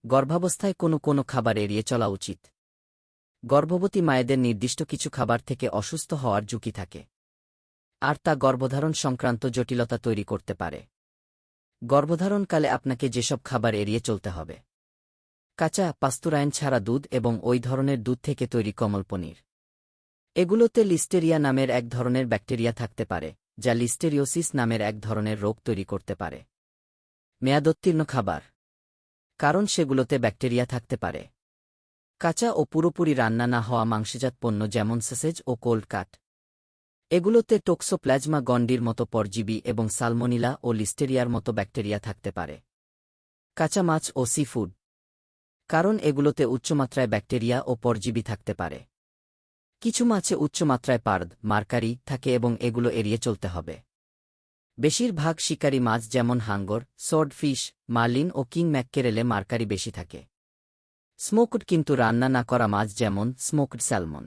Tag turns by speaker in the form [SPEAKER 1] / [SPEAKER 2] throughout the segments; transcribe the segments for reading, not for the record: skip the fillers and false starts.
[SPEAKER 1] গর্ভাবস্থায় কোনো খাবার এড়িয়ে চলা উচিত। গর্ভবতী মায়েদের নির্দিষ্ট কিছু খাবার থেকে অসুস্থ হওয়ার ঝুঁকি থাকে, আর তা গর্ভধারণ সংক্রান্ত জটিলতা তৈরি করতে পারে। গর্ভধারণকালে আপনাকে যেসব খাবার এড়িয়ে চলতে হবে: কাঁচা, পাস্তুরায়ন ছাড়া দুধ এবং ওই ধরনের দুধ থেকে তৈরি কোমল পনির। এগুলোতে লিস্টেরিয়া নামের এক ধরনের ব্যাকটেরিয়া থাকতে পারে, যা লিস্টেরিওসিস নামের এক ধরনের রোগ তৈরি করতে পারে। মেয়াদোত্তীর্ণ খাবার, কারণ সেগুলোতে ব্যাকটেরিয়া থাকতে পারে। কাঁচা ও পুরোপুরি রান্না না হওয়া মাংসজাত পণ্য যেমন সসেজ ও কোল্ড কাট, এগুলোতে টোক্সোপ্লাজমা গন্ডির মতো পরজীবী এবং সালমোনিলা ও লিস্টেরিয়ার মতো ব্যাকটেরিয়া থাকতে পারে। কাঁচা মাছ ও সি ফুড, কারণ এগুলোতে উচ্চমাত্রায় ব্যাকটেরিয়া ও পরজীবী থাকতে পারে। কিছু মাছে উচ্চমাত্রায় পার্দ, মার্কারি থাকে এবং এগুলো এড়িয়ে চলতে হবে। বেশিরভাগ শিকারী মাছ যেমন হাঙ্গর, সোর্ডফিশ, মার্লিন ও কিং ম্যাককেরেলে মার্কারি বেশি থাকে। স্মোকড কিন্তু রান্না না করা মাছ যেমন স্মোকড স্যালমন।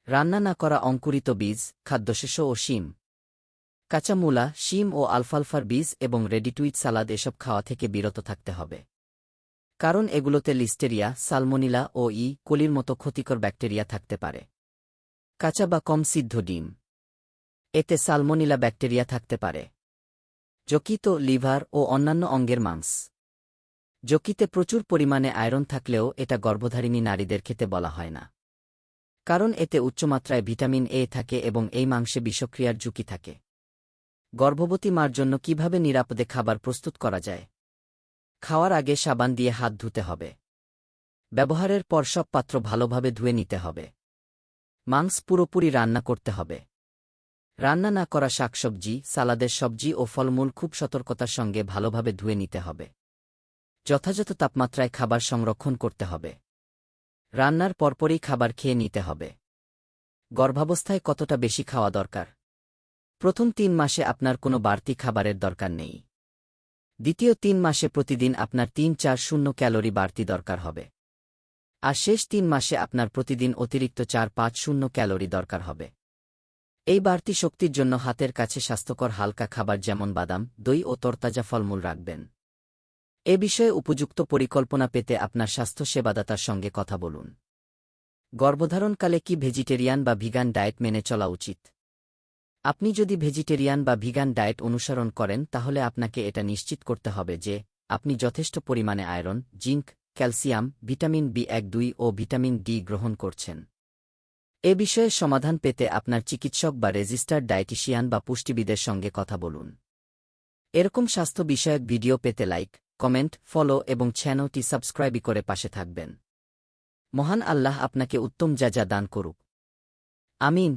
[SPEAKER 1] রান্না না করা অঙ্কুরিত বীজ, খাদ্যশস্য ও শিম। কাঁচা মূলা, শিম ও আলফালফার বীজ এবং রেডিটুইট সালাদ এসব খাওয়া থেকে বিরত থাকতে হবে, কারণ এগুলোতে লিস্টেরিয়া, সালমোনিলা ও কোলির মতো ক্ষতিকর ব্যাকটেরিয়া থাকতে পারে। কাঁচা বা কম সিদ্ধ ডিম, এতে সালমোনিলা ব্যাকটেরিয়া থাকতে পারে। যকৃত, লিভার ও অন্যান্য অঙ্গের মাংস। যকৃতে প্রচুর পরিমাণে আয়রন থাকলেও এটা গর্ভধারিণী নারীদের খেতে বলা হয় না, কারণ এতে উচ্চমাত্রায় ভিটামিন এ থাকে এবং এই মাংসে বিষক্রিয়ার ঝুঁকি থাকে। গর্ভবতী মার জন্য কিভাবে নিরাপদে খাবার প্রস্তুত করা যায়? খাওয়ার আগে সাবান দিয়ে হাত ধুতে হবে। ব্যবহারের পর সব পাত্র ভালোভাবে ধুয়ে নিতে হবে। মাংস পুরোপুরি রান্না করতে হবে। রান্না না করা শাকসবজি, সালাদের সবজি ও ফলমূল খুব সতর্কতার সঙ্গে ভালোভাবে ধুয়ে নিতে হবে। যথাযথ তাপমাত্রায় খাবার সংরক্ষণ করতে হবে। রান্নার পরপরই খাবার খেয়ে নিতে হবে। গর্ভাবস্থায় কতটা বেশি খাওয়া দরকার? প্রথম 3 মাসে আপনার কোনো বাড়তি খাবারের দরকার নেই। দ্বিতীয় 3 মাসে প্রতিদিন আপনার 3-4 ক্যালোরি বাড়তি দরকার হবে। আর শেষ 3 মাসে আপনার প্রতিদিন অতিরিক্ত 4-5 ক্যালোরি দরকার হবে। এই বাড়তি শক্তির জন্য হাতের কাছে স্বাস্থ্যকর হালকা খাবার যেমন বাদাম, দই ও তরতাজা ফলমূল রাখবেন। এ বিষয়ে উপযুক্ত পরিকল্পনা পেতে আপনার স্বাস্থ্য সেবাদাতার সঙ্গে কথা বলুন। গর্ভধারণকালে কি ভেজিটেরিয়ান বা ভিগান ডায়েট মেনে চলা উচিত? আপনি যদি ভেজিটেরিয়ান বা ভিগান ডায়েট অনুসরণ করেন তাহলে আপনাকে এটা নিশ্চিত করতে হবে যে আপনি যথেষ্ট পরিমাণে আয়রন, জিঙ্ক, ক্যালসিয়াম, ভিটামিন বি1-2 ও ভিটামিন ডি গ্রহণ করছেন। এ বিষয়ে সমাধান পেতে আপনার চিকিৎসক বা রেজিস্টার্ড ডায়েটিশিয়ান বা পুষ্টিবিদের সঙ্গে কথা বলুন। এরকম স্বাস্থ্য বিষয়ক ভিডিও পেতে লাইক, কমেন্ট, ফলো এবং চ্যানেলটি সাবস্ক্রাইব করে পাশে থাকবেন। মহান আল্লাহ আপনাকে উত্তম যা দান করুক। আমিন।